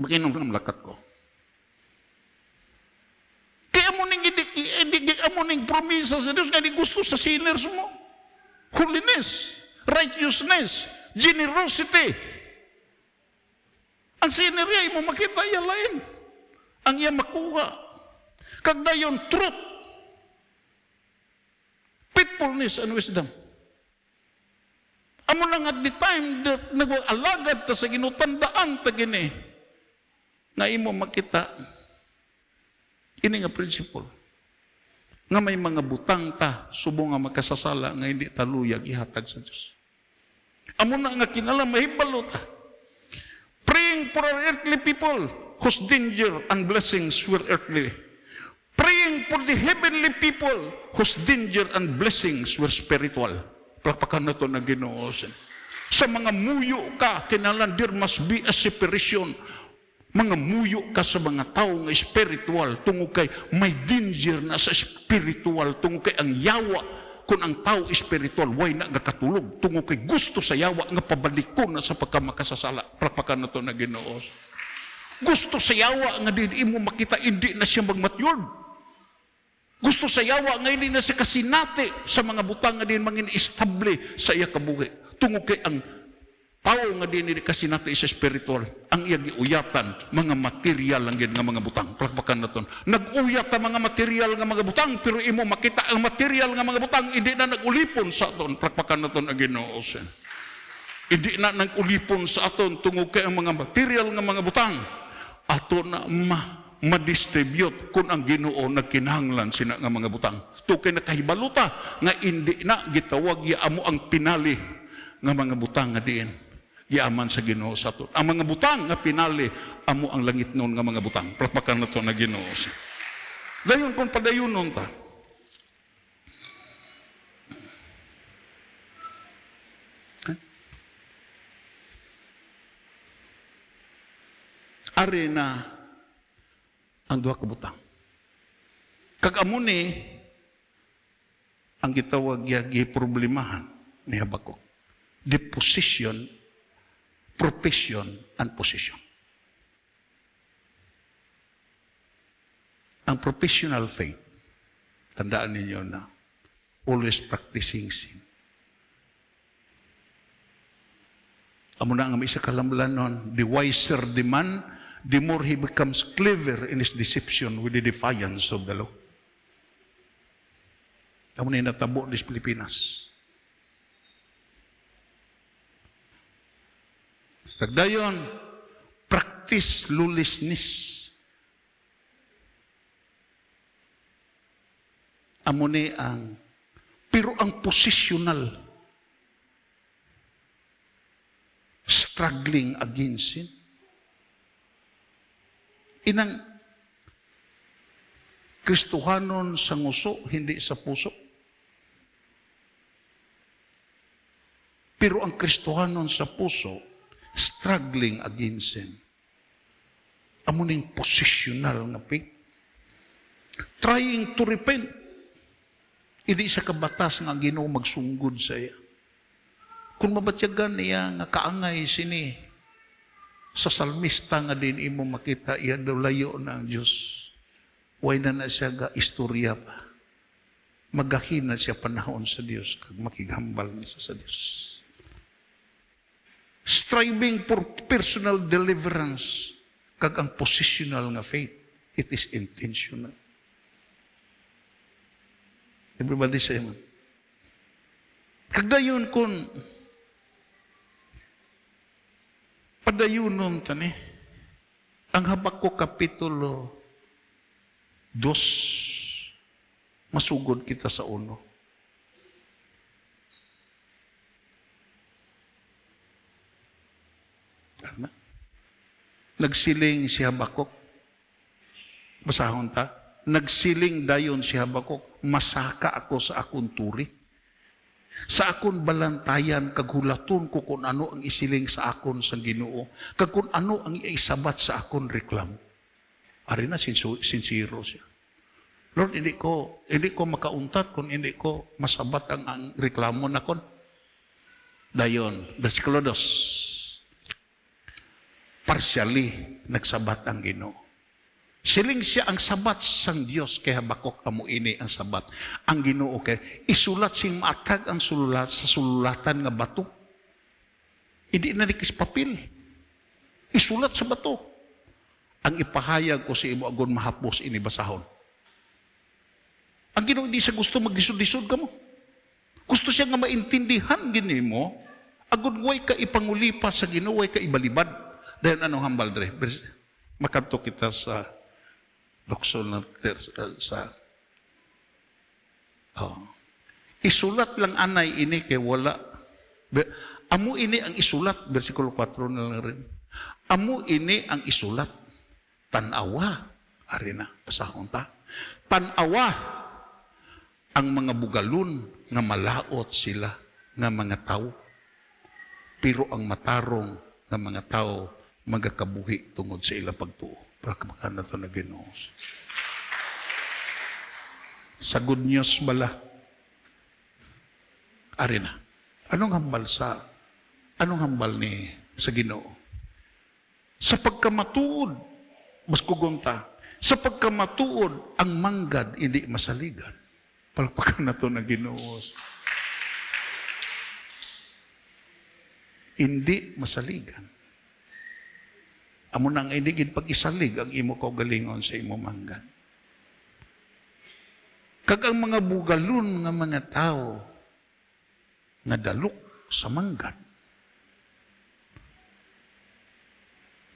Mag-inom ng lakat ko. Kaya mo ning promisa sa Diyos nga di gusto sa sinners mo. Holiness, righteousness, generosity. Ang sinner iya mo makita iya lain. Ang iya makuha. Kagdayon truth, faithfulness and wisdom. Amo lang at the time that nag-alagad ta sa ginutandaan ta gini nga imo makita ini nga principle nga may mga butang ta subong nga makasasala nga hindi taluyag ihatag sa Dios. Amo na nga kinala mahibalo ta. Praying for our earthly people whose danger and blessings were earthly. Praying for the heavenly people whose danger and blessings were spiritual. Palakpakan na ito na Ginoo. Sa mga muyo ka, kinalan there must be a separation. Mga muyo ka sa mga tao nga spiritual, tungo kay may danger na sa spiritual, tungo kay ang yawa, kung ang tao spiritual, way na gakatulog, tungo kay gusto sa yawa nga pabalikon na sa pagkamakasasala. Palakpakan na ito na Ginoo. Gusto sa yawa nga di mo makita, hindi na siya magmatyod. Gusto sa yawa nga hindi na siya kasinati sa mga butang nga din mangin istable sa iya kabuhi. Tungo kay ang tao nga din hindi kasinati sa spiritual, ang iya giuyatan, mga material lang nga mga butang. Palakpakan na ito. Nag-uyat ang mga material nga mga butang, pero imo makita ang material nga mga butang, hindi na nag-ulipon sa aton. Palakpakan na ito ang Ginoo. Hindi na nag-ulipon sa aton tungo kay ang mga material nga mga butang. Ato na ma-distribute kung ang Ginoo nagkinahanglan sina nga mga butang. Tukay na kahibaluta nga hindi na gitawag amo ang pinali nga mga butang nga diin. Giaman sa Ginoo sa aton. Ang mga butang nga pinali amo ang langit noon nga mga butang. Palakpakan na to na Ginoo. Dayon kung padayunon ta. Ari na ang duha ka butang. Kag-amo ni ang gitawag gi problemahan ni Habakuk. The position, profession, and position. Ang professional faith, tandaan ninyo na always practicing sin. Amo na nga may isa kalamlanon, the wiser the man, the more he becomes clever in his deception with the defiance of the law. Amo na natabo des Pilipinas. Kagdayon, practice lawlessness. Amo ni ang, pero ang positional, struggling against sin. Inang Kristohanon sa nguso, hindi sa puso. Pero ang Kristohanon sa puso, struggling against sin. Amo ning positional nga faith. Trying to repent. Hindi sa kabatas nga Ginoo magsunggod sa iya. Kung mabatyagan niya nga kaangay sini, sa salmista nga din imo makita, iya daw layo na ang Diyos. Way na siya ga istorya pa. Magahina siya panahon sa Diyos, kag makigambal niya sa Diyos. Striving for personal deliverance, kag ang positional nga faith, it is intentional. Everybody say amen. Kag dayon kun padayunon tani, ang Habakuk Kapitulo 2, masugod kita sa 1. Tama? Nagsiling si Habakuk. Basahon ta. Nagsiling dayon si Habakuk. Masaka ako sa akong turi. Sa akon balantayan, kaghulaton ko kung ano ang isiling sa akon sa Ginoo. Kag kung ano ang isabat sa akon reklamo. Ari na, sincero siya. Lord, hindi ko makauntat kung hindi ko masabat ang reklamo na kon. Dayon, versikulo 2. Partially, nagsabat ang Ginoo. Siling siya ang sabat sang Dios kay Habakuk amo ini ang sabat. Ang Ginoo kay isulat sing maatag ang sululat sa sulatan nga bato. Hindi na nikis papel. Isulat sa bato. Ang ipahayag ko sa imo agon mahapos ini basahon. Ang Ginoo hindi siya gusto magdisod-disod ka mo. Gusto siya nga maintindihan gini mo, agon way ka ipangulipa sa Ginoo, way ka ibalibad. Dahil anong hambal dre? Makanto kita sa Luxol na sa isulat lang anay ini kay wala. Amo ini ang isulat, versikulo 4 na lang rin. Amo ini ang isulat. Tanawa, ari na, pasahon ta. Tanawa ang mga bugalon nga malaot sila nga mga tao. Pero ang matarong nga mga tao magakabuhi tungod sa ila pagtuo. Pagkabakan na ito na Ginoo. Sa good news bala, ari na. Anong hambal ni sa Ginoo? Sa pagkamatuod, mas kugunta, sa pagkamatuod, ang manggad hindi masaligan. Palpakan na ito na Ginoo. Hindi masaligan. Amo nang indigid pag-isalig ang imo kaugalingon sa imo manggad. Kag ang mga bugalon nga mga tao nga dalok sa manggad.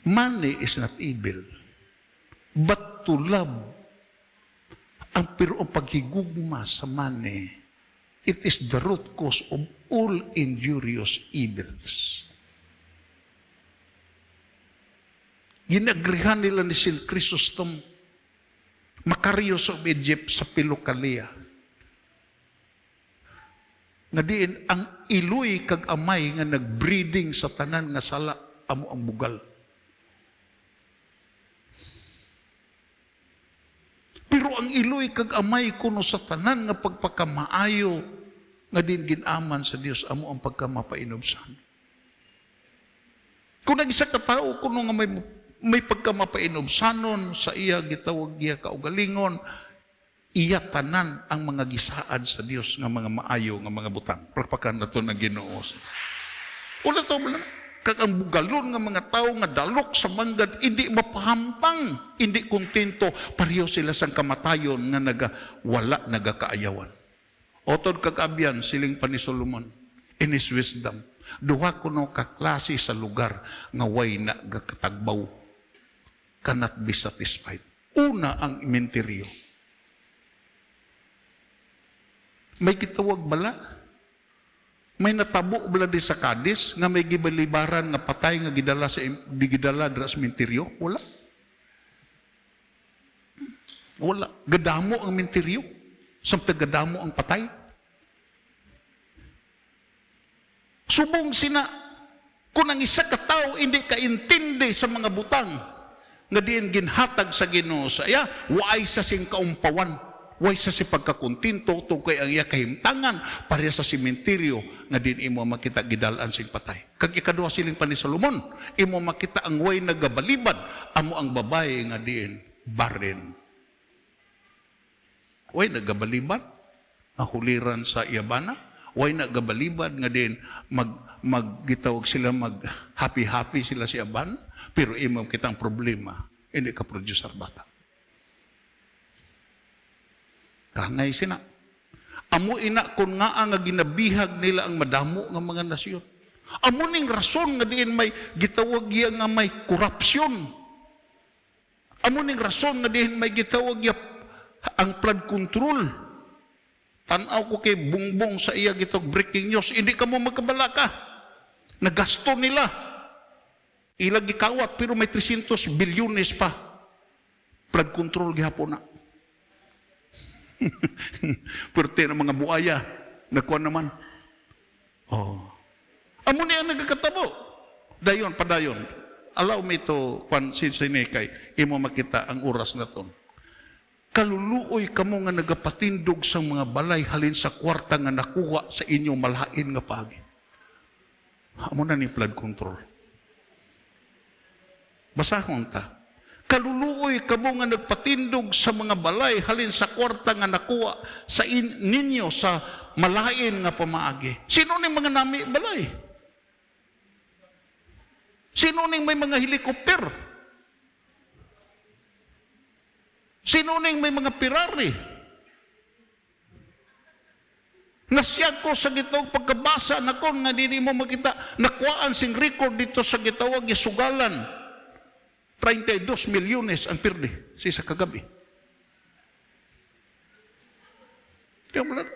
Money is not evil, but to love. Ang pero ang paghigugma sa money, it is the root cause of all injurious evils. Ginagrihan nila ni St. Chrysostom, Macarius of Egypt sa Pilokalia. Nga diin, ang iloy kag amay nga nagbreeding sa tanan nga sala, amo ang bugal. Pero ang iloy kag amay kuno sa tanan nga pagpakamaayo nga din ginaman sa Dios, amo ang pagkamapainobsan. Kung nag-isa ka tao kuno nga may pagkamapainobsanon sa iya gitawag iya kaugalingon, iya tanan ang mga gisaan sa Dios nga mga maayo nga mga butang. Palpakan na ito na Ginoo. Una to kag ang bugalon nga mga tao nga dalok sa manggad, hindi mapahampang, hindi kontento, pareho sila sang kamatayon nga wala nagakaayawan. Otod kag abyan, siling pa ni Solomon, in his wisdom, duha kuno ka klase sa lugar nga way na gakatagbaw, cannot be satisfied. Una ang imenteryo. May kitawag bala? May natabo bala di sa Cadiz nga may gibalibaran nga patay nga gidala dira sa sementeryo? Wala. Wala. Gadamo ang mentiryo. Samtang gadamo ang patay. Subong sina, kung ang isa ka tao hindi ka intindi sa mga butang, nga diin ginhatag sa Ginoo sa iya, waay sa sing kaumpawan, waay sa si pagkakuntinto, tungkay ang iya kahimtangan, pareha sa simenteryo, nga din imo makita gidalan sing patay. Kag ikaduha siling pa ni Solomon, imo makita ang way nagabalibad, amo ang babae nga diin barren. Way nagabalibad, ang huliran sa iyabana, way nagabalibad nga din maggitawag sila, mag happy sila si Aban, pero imo kitang problema, hindi ka producer bata. Kangay sina. Amo ina kun nga ang ginabihag nila ang madamo nga mga nasyon. Amo ning rason nga diin may gitawag iya nga may korupsyon. Amo ning rason nga diin may gitawag iya ang flood control. Tanaw ko kay bungbong sa iya gitog breaking news, hindi ka mo magkabala ka. Nagasto nila. Ilag gikawat, pero may 300 bilyones pa. Flood control gihapon na. Pwerte ng mga buaya. Nakuha naman. Oh. Amo niya nagkakatabo. Dayon, padayon. Allow me to, sinekay, imo makita ang oras na ton. Kaluluoy kamo nga nagapatindog sa mga balay halin sa kwarta nga nakuha sa inyong malain nga pagi. Amo na ni flood control. Basahon ta. Kaluluoy kamo nga nagpatindog sa mga balay halin sa kwarta nga nakuha sa ninyo sa malain nga pamaagi. Sino ning mga nami balay? Sino ning may mga helikopter? Sino ning may mga Ferrari? Nasiyag ko sa gitawag pagkabasa na kon nga di mo makita nakuhaan sing record dito sa gitawag sugalan 32 milyones ang pirde sa kagabi. Diyan mo lang.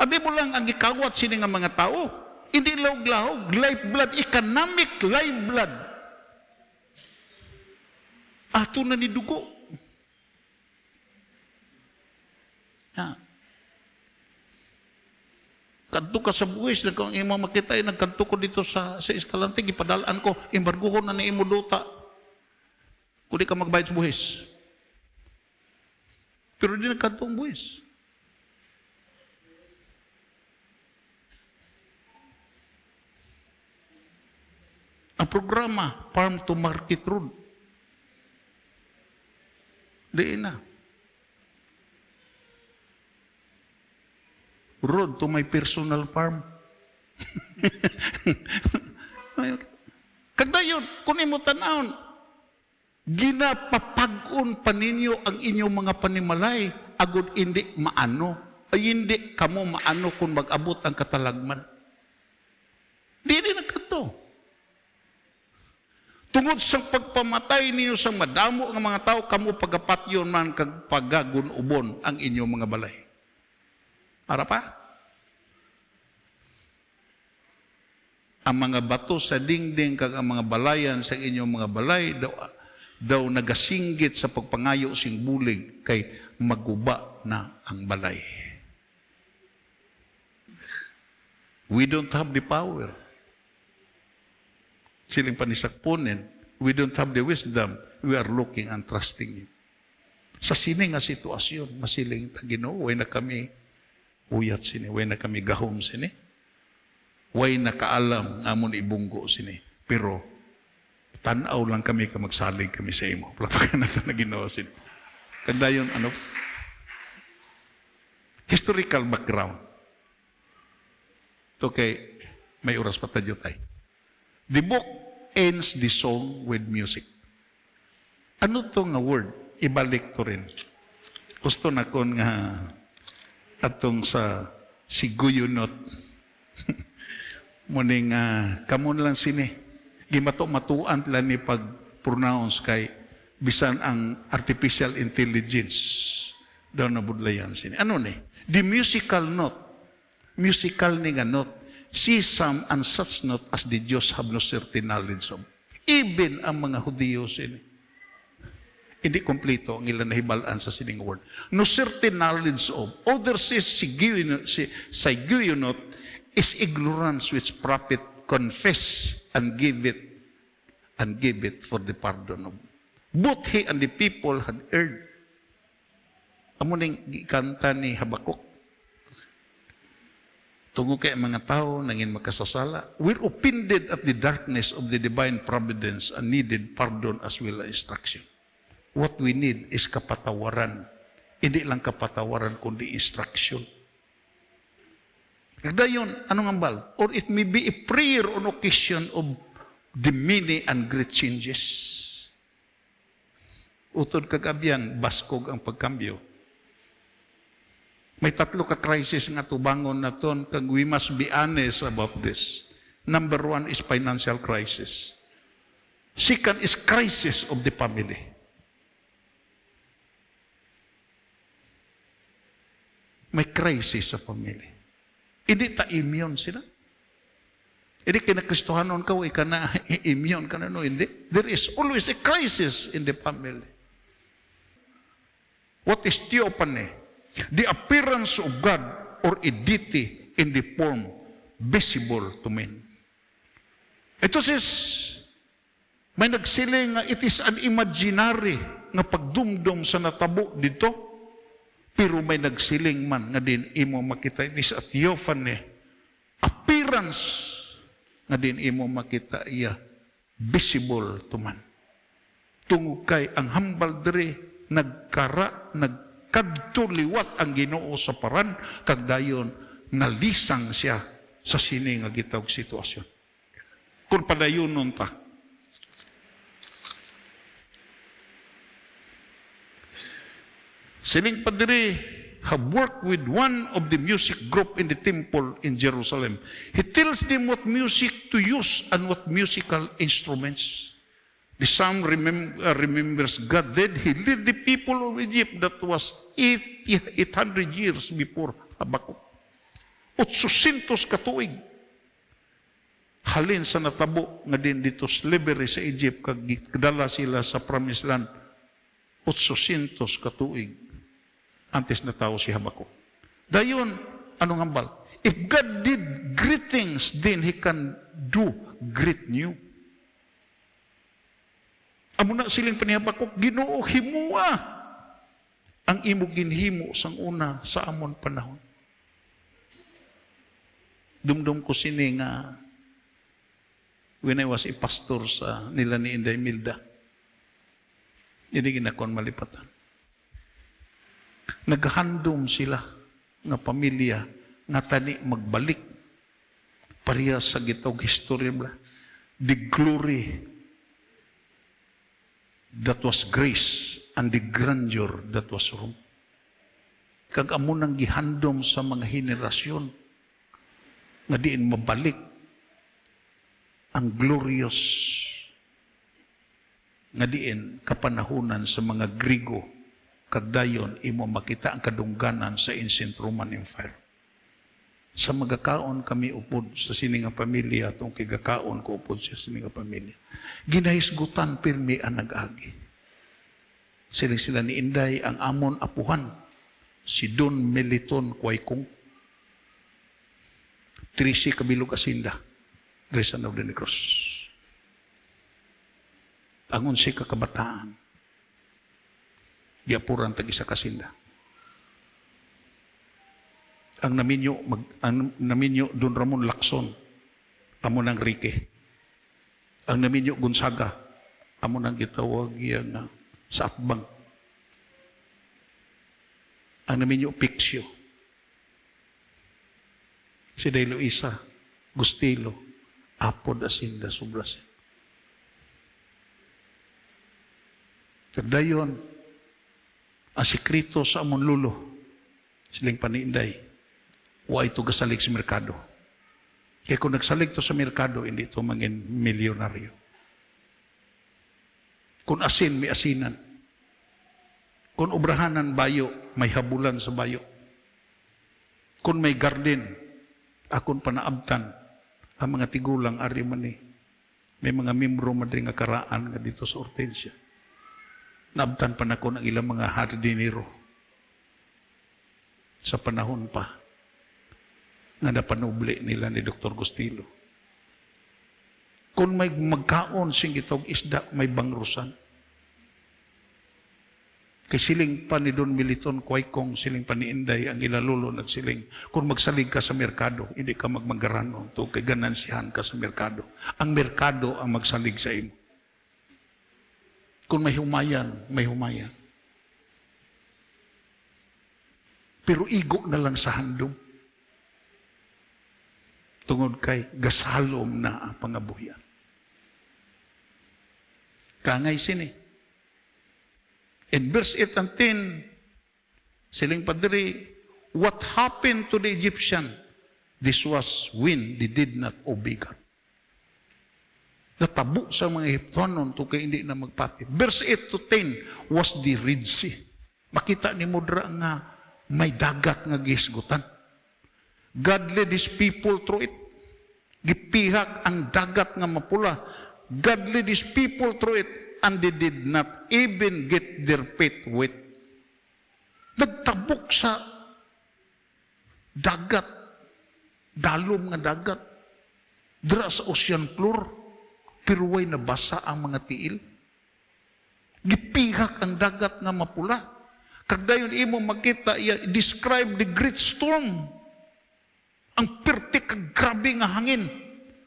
Abi mo lang ang gikawat sini nga mga tao. Hindi lawog-lawog, life blood, economic life blood. Ato na ni dugo. Ha. Kadto ka sa buwis, kung imo makita, nagkadto ko dito sa Escalante, ipadalaan ko, embargohon na ni imo duta. Kung di ka magbayad sa buwis. Pero di nagkadto ang buwis. Ang programa, Farm to Market Road. Diin na. Road to my personal farm. Kagdayon, kung imo tanawon, ginapapag-on pa ninyo ang inyong mga panimalay, agud hindi maano, ay hindi kamo maano kung mag-abot ang katalagman. Di nagkato. Tungod sa pagpamatay ninyo sa madamo ng mga tao, kamo pagapatyon man kag pagagunubon ang inyong mga balay. Para pa? Ang mga bato sa dingding kag ang mga balayan sa inyong mga balay daw nagasinggit sa pagpangayo sing bulig kay maguba na ang balay. We don't have the power. Siling panisakponen, we don't have the wisdom, we are looking and trusting Him. Sa sini nga sitwasyon, masiling Ginoo, way na kami uyat sini, way na kami gahom sini, way na kaalam nga amon ibunggo sini. Pero, tanaw lang kami ka magsalig kami sa imo. Plapakan natin na Ginoo sini. Kandayon, historical background. Ito kay, may oras pa tayo tayo. The book ends the song with music. Ano to nga word? Ibalik to rin. Gusto na kon nga atong sa siguyunot. Muning kamo lang sini. Gimato-matuan lang ni pag-pronounce kay bisan ang artificial intelligence daw na budlayan sini. Ano ni? The musical note. Musical ni nga note. See some and such not as the Jews have no certain knowledge of. Even ang mga Hudyo sini. Hindi kompleto ang ilang nahibalaan sa sining word. No certain knowledge of. Others says, siguyunot is ignorance which prophet confess and give it for the pardon of. Both he and the people had erred. Amo ning gikanta ni Habakuk. Tungo kay mga tao nangin makasasala, we're offended at the darkness of the divine providence and needed pardon as well as instruction. What we need is kapatawaran. Hindi lang kapatawaran, kundi instruction. Kagdayon, anong ambal? Or it may be a prayer on occasion of the many and great changes. Utod kagabian, baskog ang pagkambyo. May tatlo ka crisis nga tubangon na ton, kag we must be honest about this. Number 1 is financial crisis. Second is crisis of the family. May crisis sa family. Hindi ta immune sila. Hindi kinakristohanon ka, ika na immune ka na, no, hindi. There is always a crisis in the family. What is theophany? The appearance of God or a deity in the form visible to men. Ito says, may nagsiling nga it is an imaginary nga pagdumdum sa natabo dito, pero may nagsiling man nga din imo makita. It is a theophany. Appearance nga din imo makita iya visible to man. Tungod kay ang hambal diri nagkadto liwat ang Ginoo sa paran, kag dayon nalisang siya sa sini nga gitawag sitwasyon. Kung padayonon ta, sining padiri have worked with one of the music group in the temple in Jerusalem. He tells them what music to use and what musical instruments. The psalm remembers God did. He led the people of Egypt that was 800 years before Habakuk. 800 katuig. Halin sa natabo nga din dito slavery sa Egypt, kag kadala sila sa promised land. 800 katuig. Antes na tao si Habakuk. Dayon, anong hambal? If God did great things, then He can do great new. Amo na siling panihabakok, Ginoo himua ang imo ginhimo sang una sa amon panahon. Dumdum ko sini nga when I was a pastor sa nila ni Inday Milda. Hindi ginakon malipatan. Naghandom sila nga pamilya nga tani magbalik pareha sa gitawag history bla. The glory that was grace and the grandeur that was wrong. Kag amo nang gihandom sa mga henerasyon nga diin mabalik ang glorious nga diin kapanahunan sa mga Grigo, kag dayon imo makita ang kadungganan sa ancient Roman Empire. Sa magakaon kami upod sa sininga pamilya, atong kigakaon ko upod sa sininga pamilya. Ginahisgutan pirmi ang nag-agi. Sila ni Inday ang amon apuhan, si Don Meliton Kuwaykong, 13 kabilog asinda, Resan of the Negros. Ang 11 kakabataan, giapuran tag isa kasinda. Ang naminyo Don Ramon Lacson, amo ng Rique. Ang naminyo Gonzaga, amo ng gitawag yan sa Atbang. Ang naminyo Pixio, si Day Luisa, Gustilo, Apod Asinda Sublasin. Kagdayon, ang sikrito sa amon lulo, siling paniinday, wa ito gasalig sa merkado. Kaya kung nagsalig to sa merkado, hindi ito mangin milyonaryo. Kung asin, may asinan. Kung obrahanan bayo, may habulan sa bayo. Kung may garden, akon panaabtan, ang mga tigulang ari man ni, may mga membro madri nga karaan nga dito sa Hortensia. Naabtan pa na ko ng ilang mga hardinero sa panahon pa na napanubli nila ni Dr. Gustilo. Kung may magkaon sing itong isda, may bangrusan. Kay siling pa ni Don Militon, Kuwaykong, siling pa ni Inday, ang ilalulo nagsiling, kung magsalig ka sa merkado, hindi ka magmagarano, to kay ganansihan ka sa merkado. Ang merkado ang magsalig sa imo. Kung may humayan, may humayan. Pero igo na lang sa handom. Tungod kay gasalom na ang pangabuhian. Kangay sini. In verse 8 and 10, siling padiri, what happened to the Egyptian? This was when they did not obey God. Natabo sa mga Egyptianon to kay hindi na magpati. Verse 8 to 10 was the Red Sea. Makita ni Mudra nga may dagat nga gisgutan. God led His people through it. Gipihak ang dagat nga mapula. God led His people through it, and they did not even get their feet wet. Nagtabok sa dagat, dalom nga dagat, dira sa ocean floor, pero way nabasa ang mga tiil. Gipihak ang dagat nga mapula. Kagdayon imo makita, describe the great storm. Ang perti kag grabe nga hangin.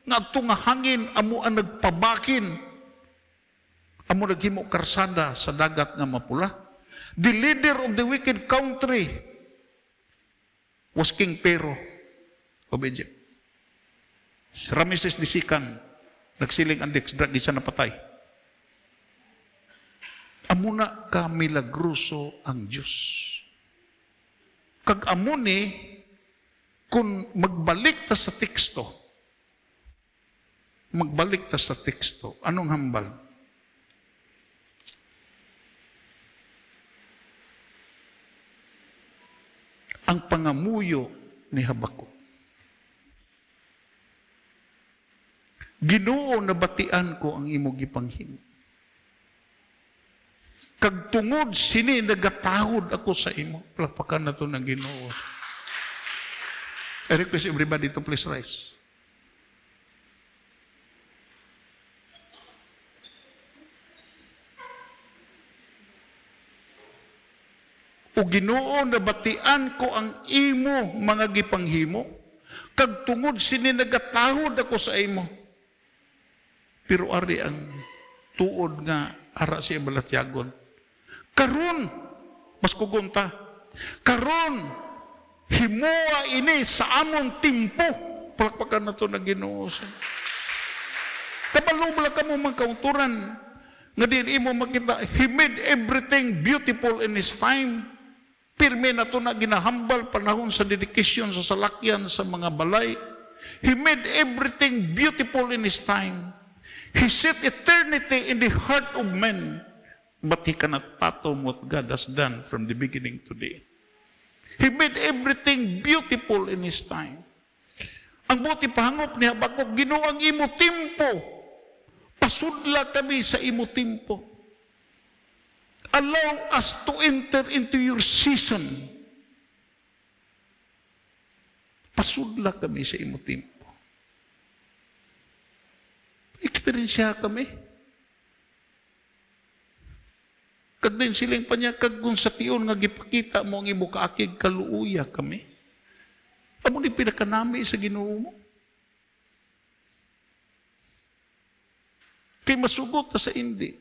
Nga ito nga hangin, amo ang nagpabakin. Amo naghimo karsada sa dagat nga mapula. The leader of the wicked country was King Pharaoh of Egypt. Ramesses II, nagsiling ang gisa napatay. Amo na ka milagruso ang Diyos. Kag amo ni, kung magbalik ta sa teksto, anong hambal? Ang pangamuyo ni Habakuk. Ginoo, nabatian ko ang imo gipanghimo. Kag tungod sini nagatahod ako sa imo. Palakpakan na to ng Ginoo. I request everybody to please rise. O Ginoo, nabatian ko ang imo mga gipanghimo, kag tungod sini nagatahod ako sa imo. Pero ari ang tuod nga ara siya balatyagon. Karon, mas kugunta, karon, himoa ini sa among timpo. Palakpakan na to na Ginoo. Kabalubla ka mo magkauturan, nga din imo makita, He made everything beautiful in His time. Pirme na to na ginahambal panahon sa dedikasyon sa salakyan sa mga balay. He made everything beautiful in His time. He set eternity in the heart of men, but He cannot fathom what God has done from the beginning to the end. He made everything beautiful in His time. Ang buti pahangop ni Habakuk, Ginoo ang imo timpo. Pasudla kami sa imo timpo. Allow us to enter into your season. Pasudla kami sa imo timpo. Eksperyensya kami. Kag din siling pa niya, kag kung sa tiyon nga gipakita mo ang imo kaakig, kaluuya kami. Amo ni pinakanami sa Ginoo mo. Kay masugot sa hindi.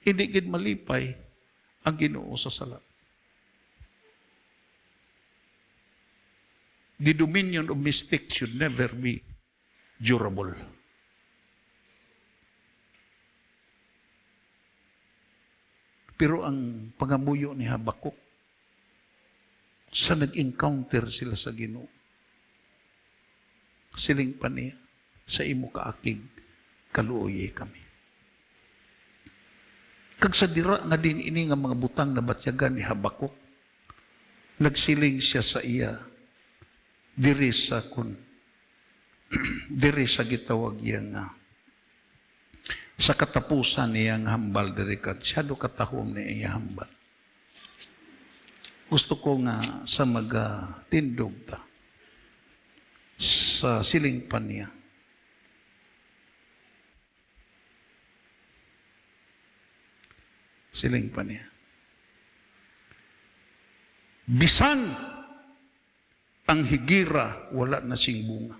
Hindi gid malipay ang Ginoo sa sala. The dominion of mistake should never be durable. Pero ang pangamuyo ni Habakuk, sa nag-encounter sila sa Ginoo, siling pa niya, sa imo kaakig, kaluoy kami. Kag sa dira nga din ini nga mga butang na batyagan ni Habakuk, nagsiling siya sa iya, diri sa gitawag iya nga, Sa katapusan niyang hambal diri kag syado katahom ni iya hambal. Gusto ko nga sa tindog ta sa siling pa niya. Siling pa niya. Bisan ang higira wala na sing bunga.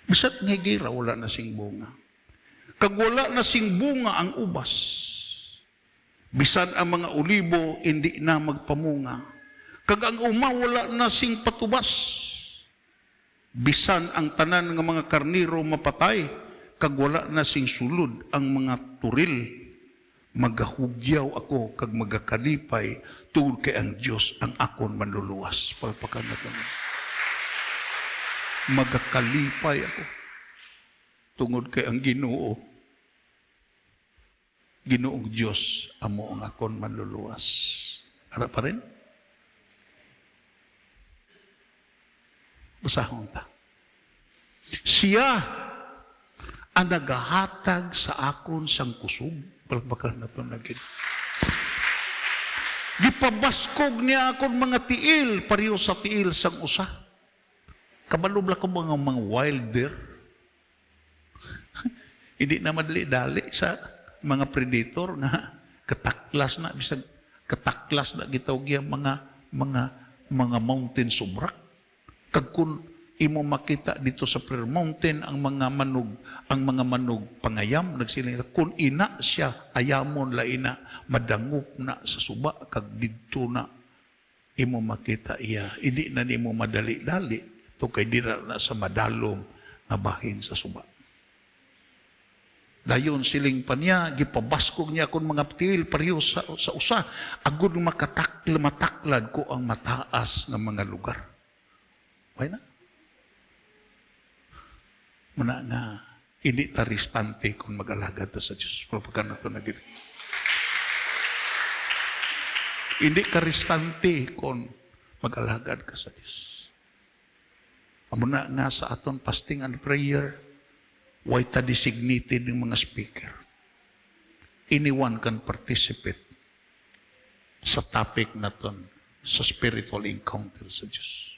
Bisan ang higira wala na sing bunga. Kag wala na sing bunga ang ubas. Bisan ang mga olibo hindi na magpamunga. Kag ang uma wala na sing patubas. Bisan ang tanan ng mga karniro mapatay, kag wala na sing sulod ang mga turil. Magahugyaw ako kag magakalipay tungod kay ang Dios ang akon manluluwas. Palpakan natin. Magakalipay ako tungod kay ang Ginoo. Ginoong Diyos amo ang akon manluluwas. Ara pa rin? Basahon ta. Siya ang nagahatag sa akon sang kusog. Palpakan na ito naging. Gipabaskog niya akon mga tiil, pariyo sa tiil sang usa. Kabalubla ko mga wild deer. Hindi na madali-dali sa mga predator nga kataklas na bisag kataklas na gitawag yang mga mountain subrak. Kag kun imo makita dito sa Prayer Mountain ang mga manog pangayam nagsiling kun ina siya ayamon la ina madangop na sa suba kag didto na imo makita iya hindi na nimo madali-dali to kay dira na sa madalom nga bahin sa suba. Dayon siling pa niya, gipabaskog niya akong mga tiil pariyo sa usa. Agud mataklad ko ang mataas ng mga lugar. Okay na? Muna nga, hindi taristante kung mag-alagad ta sa Diyos. Propaganda to na gini. Hindi karistante kung mag-alagad ka sa Diyos. Muna nga sa aton fasting and prayer, why ta designated ng mga speaker. Anyone can participate sa topic na ton, sa spiritual encounter sa Diyos.